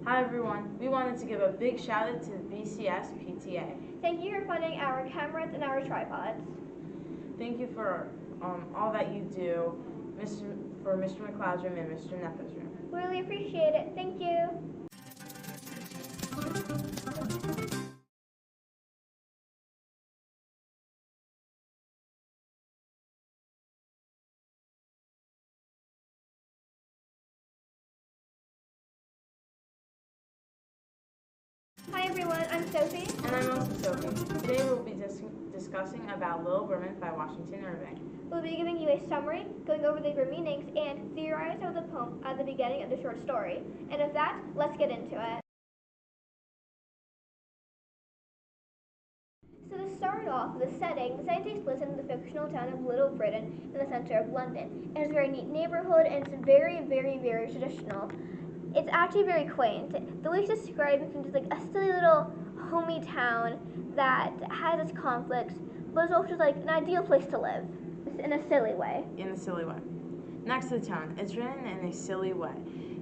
Hi everyone. We wanted to give a big shout out to the BCS PTA. Thank you for funding our cameras and our tripods. Thank you for all that you do, for Mr. McLeod's room and Mr. Neppa's room. Really appreciate it. Thank you. Hi everyone, I'm Sophie. And I'm also Sophie. Today we'll be discussing about Little Britain by Washington Irving. We'll be giving you a summary, going over the meanings, and theorizing over the poem at the beginning of the short story. And with that, let's get into it. So to start off, the setting takes place in the fictional town of Little Britain in the center of London. It's a very neat neighborhood, and it's very, very, very traditional. It's actually very quaint. The way to describe it is like a silly little homey town that has its conflicts, but it's also like an ideal place to live in a silly way. In a silly way. Next to the town, it's written in a silly way.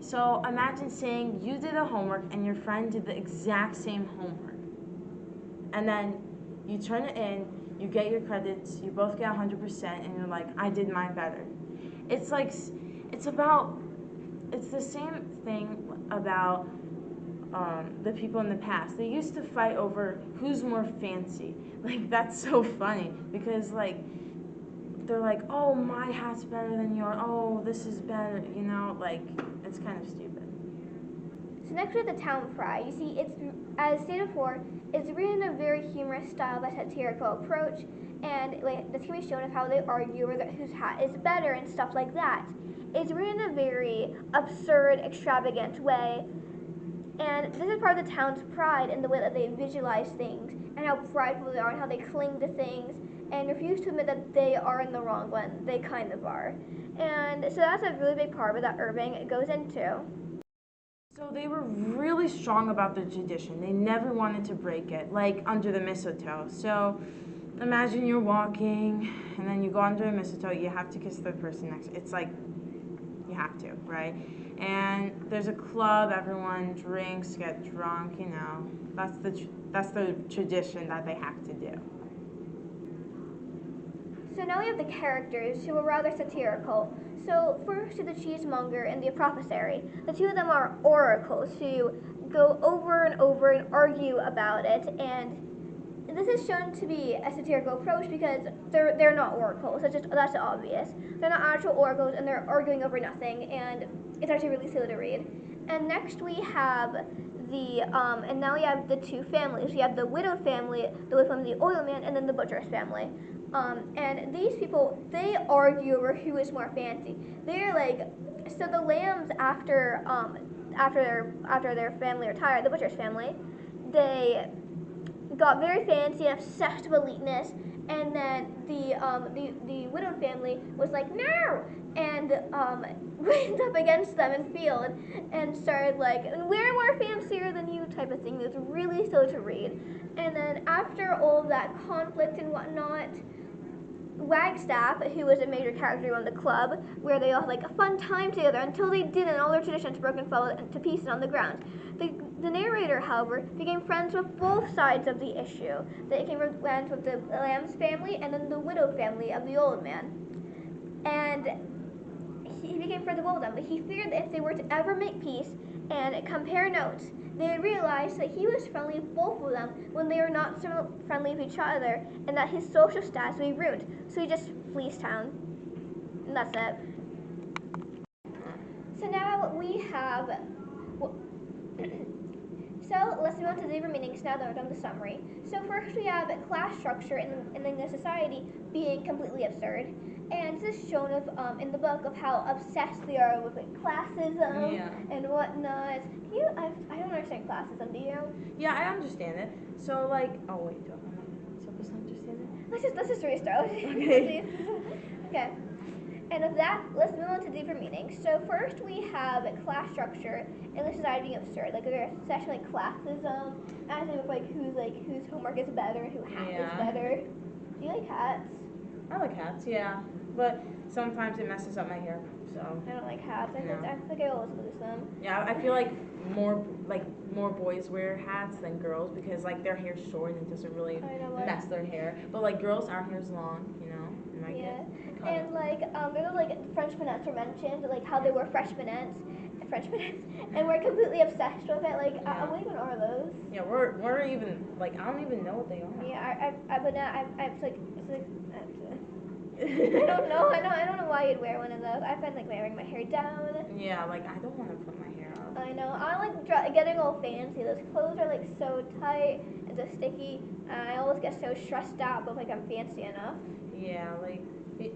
So imagine saying you did a homework and your friend did the exact same homework. And then you turn it in, you get your credits, you both get 100%, and you're like, I did mine better. It's the same thing about the people in the past. They used to fight over who's more fancy. Like, that's so funny because, like, they're like, oh, my hat's better than yours. Oh, this is better, you know? Like, it's kind of stupid. So next we have the town pride. You see, it's, as stated before, it's written in a very humorous style by satirical approach, and this can be shown of how they argue over whose hat is better and stuff like that. It's written in a very absurd, extravagant way, and this is part of the town's pride in the way that they visualize things and how prideful they are and how they cling to things and refuse to admit that they are in the wrong when they kind of are. And so that's a really big part of that Irving goes into. So they were really strong about their tradition. They never wanted to break it, like under the mistletoe. So imagine you're walking and then you go under a mistletoe, you have to kiss the person next. It's like you have to, right? And there's a club, everyone drinks, get drunk, you know. That's the tradition that they have to do. So now we have the characters who are rather satirical. So first is the cheesemonger and the apothecary. The two of them are oracles who go over and over and argue about it, and this is shown to be a satirical approach because they're not oracles. That's obvious. They're not actual oracles, and they're arguing over nothing, and it's actually really silly to read. And next we have and now we have the two families. We have the widowed family, the widow family, the oilman, and then the butcher's family. And these people, they argue over who is more fancy. They're like, so the lambs after their family retired, the butcher's family, they got very fancy and obsessed with eliteness, and then the widowed family was like no, and went up against them in field and started like we're more fancier than you type of thing. It was really silly to read. And then after all of that conflict and whatnot, Wagstaff, who was a major character on the club, where they all had like a fun time together until they didn't, all their traditions broke and fell to pieces on the ground. The narrator, however, became friends with both sides of the issue. They became friends with the Lamb's family and then the widow family of the old man. And he became friends with both of them, but he feared that if they were to ever make peace and compare notes, they would realize that he was friendly with both of them when they were not so friendly with each other, and that his social status would be ruined. So he just flees town. And that's it. So now we have... So let's move on to the meanings now that we're done with the summary. So first we have class structure in the society being completely absurd. And this is shown in the book of how obsessed they are with like, classism and whatnot. I don't understand classism, do you? Yeah, I understand it. So like, oh wait, don't I supposed to understand it? Let's just restart. Okay. Okay. And with that, let's move on to deeper meanings. So first we have class structure and the society being absurd. Like there's obsession like classism, as in with like whose homework is better and who hat is better. Do you like hats? I like hats, yeah. but sometimes it messes up my hair. So I don't like hats. I No. think I always lose them. yeah, I feel like more boys wear hats than girls because like their hair's short and it doesn't really I know what. mess their hair. But like girls, our hair's long, you know, and like Yeah. it cut And it. like there were like Frenchmanettes were mentioned, like how they were Freshmanettes, and we're completely obsessed with it. Like Yeah. what even are those? Yeah, we're even like I don't even know what they are. Yeah, but now it's like I don't know. I don't know why you'd wear one of those. I've been like wearing my hair down. Yeah, like I don't want to put my hair up. I know. I like getting all fancy. Those clothes are like so tight and so sticky. And I always get so stressed out, but like I'm fancy enough. Yeah, like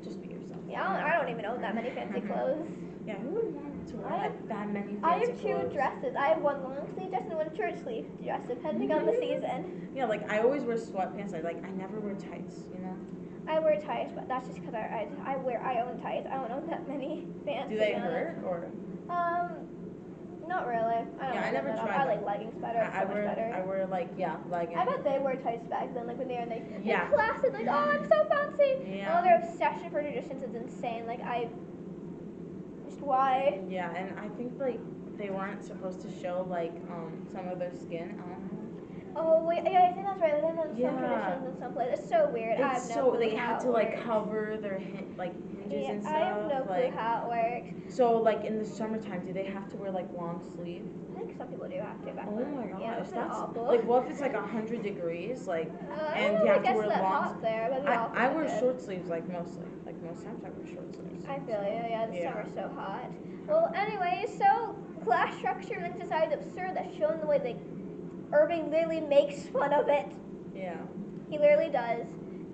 just be yourself. Yeah, I don't even own that many fancy clothes. Yeah, who would want to wear like that many fancy I have two clothes? dresses. I have one long sleeve dress and one short sleeve dress, depending on the season. Yeah, like I always wear sweatpants. I never wear tights. You know. I wear tights, but that's just because I own tights. I don't own that many fancy. Do they hurt or? Not really. I never tried. I like leggings better. It's so much better. I wear like leggings. I bet they wear tights back then, like when they were like Yeah. classic, like oh I'm so fancy. Yeah. Oh, their obsession for traditions is insane. Like just why? Yeah, and I think like they weren't supposed to show like some of their skin. I don't know. Oh wait, yeah, I think that's right. I think that's Yeah. some traditions in some places. It's so weird. I have It's no so clue they how had to it like works. cover their hinges and stuff. I have no clue like, how it works. So like in the summertime, do they have to wear like long sleeve? I think some people do have to back Oh then. my gosh, Yeah, it's that's awful. like what if it's like 100 degrees, like I and don't you know, have to I guess wear that long. hot there. That'd be awful I wear good. short sleeves like mostly, like most times I wear short sleeves. I feel you. Yeah, the Yeah. summer's so hot. Well, anyway, so class structure and society is absurd. That's shown the way that Irving literally makes fun of it. Yeah. He literally does.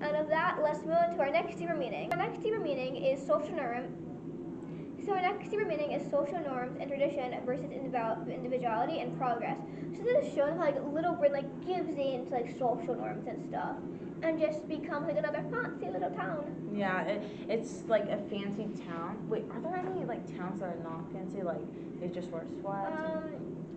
And of that, let's move on to our next deeper meaning. Our next deeper meaning is social norm. So our next deeper meaning is social norms and tradition versus individuality and progress. So this is showing how like Little Britain like gives in to like social norms and stuff, and just becomes like another fancy little town. Yeah, it's like a fancy town. Wait, are there any like towns that are not fancy? Like they just wear sweats?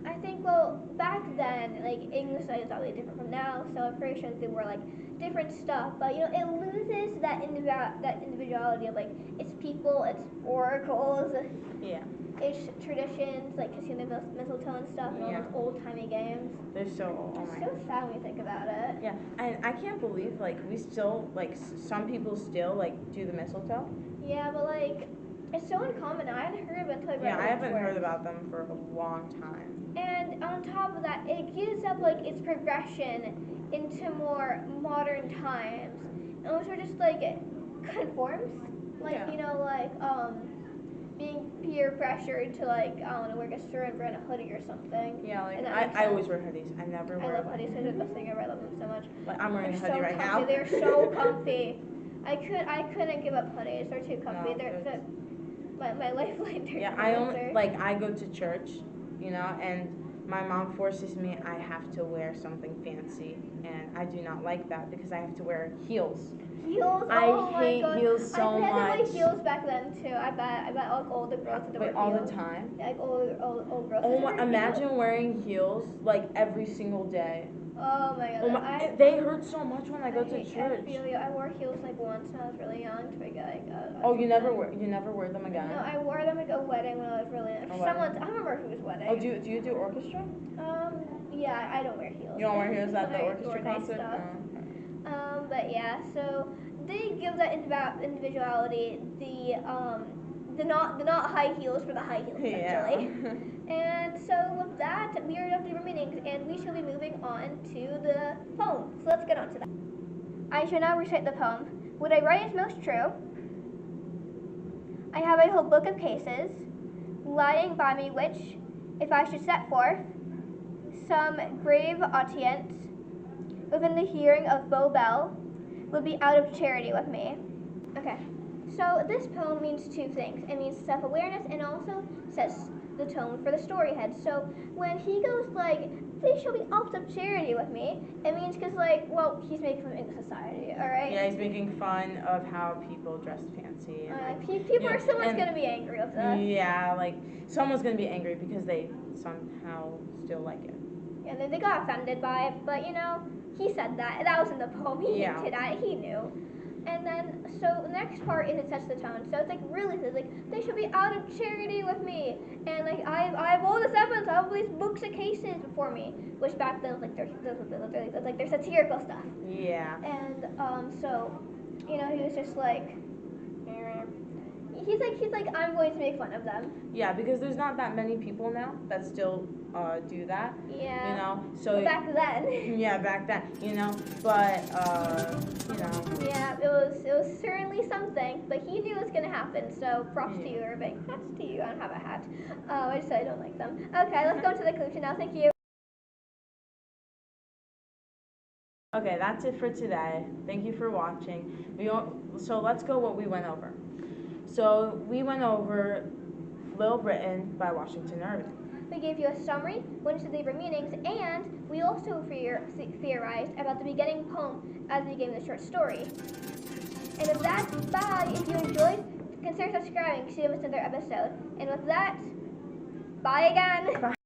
I think well back then like English is obviously different from now, so I'm pretty sure that they were like different stuff. But you know it loses that individuality of like its people, its oracles, Yeah. its traditions, like casino mistletoe and stuff, and all Yeah. those old timey games. They're so oh It's my so God. sad when you think about it. Yeah, and I can't believe like we still like some people still like do the mistletoe. Yeah, but like it's so uncommon. I hadn't heard of it until I read Yeah, I haven't words. heard about them for a long time. And on top of that, it gives up like its progression into more modern times, and which are just like conforms, like Yeah. you know, like being peer pressured to like I don't know, wear a certain brand of hoodie or something. Yeah, like And that makes I sense. always wear hoodies. I never I wear love like hoodies. They're the best thing ever. I love them so much. like I'm wearing a They're hoodie so right comfy. now. They're so comfy. I couldn't give up hoodies. They're too comfy. No, They're my lifeline. Yeah, I only like I go to church, you know, and my mom forces me. I have to wear something fancy, and I do not like that because I have to wear heels. Heels. I Oh my hate God. heels so I had much. to wear heels back then too. I bet all the girls had to wear Wait, all heels. the time? Like all girls. Oh had to my! wear Imagine heels. wearing heels like every single day. Oh my God. Oh my! They hurt so much when I go to church. I feel you. I wore heels like once when I was really young to make like. Oh, you never wear them again? No, I wore them at a wedding when I was really young. Someone's. I don't remember whose wedding. Oh, do you do orchestra? Yeah, I don't wear heels. You don't wear heels at the I orchestra wear nice concert? stuff. No. But yeah, so they give that individuality the not high heels for the high heels essentially. Yeah. And so with that, we are done with the meanings, and we shall be moving on to the poem. So let's get on to that. I shall now recite the poem. What I write is most true. I have a whole book of cases lying by me, which, if I should set forth some grave audience within the hearing of Bow Bell, would be out of charity with me. Okay, so this poem means two things. It means self-awareness and also sets the tone for the story head. So when he goes like, they shall be out of charity with me, it means because like, well, he's making fun of society, all right? Yeah, he's making fun of how people dress fancy. And, Someone's gonna be angry with this. Yeah, like someone's gonna be angry because they somehow still like it. Yeah, they got offended by it, but you know, he said that. That was in the poem. He hinted at it. He knew. And then, so the next part is it sets the tone. So it's like really, it's like they should be out of charity with me, and like I have all this evidence, I have all these books and cases before me, which back then was like their satirical stuff. Yeah. And so, you know, he was just like, he's like I'm going to make fun of them. Yeah, because there's not that many people now that still do that. Yeah. You know, so Well, back then. yeah, back then, you know, but you know. Yeah, it was certainly something, but he knew it was gonna happen. So props to you, Irving. Hats to you. I don't have a hat. I just said I don't like them. Okay, let's go to the conclusion now. Thank you. Okay, that's it for today. Thank you for watching. So let's go what we went over. So we went over Little Britain by Washington Irving. We gave you a summary, went into the deeper meanings, and we also theorized about the beginning poem as we gave the short story. And with that, bye. If you enjoyed, consider subscribing so you don't miss another episode. And with that, bye again. Bye.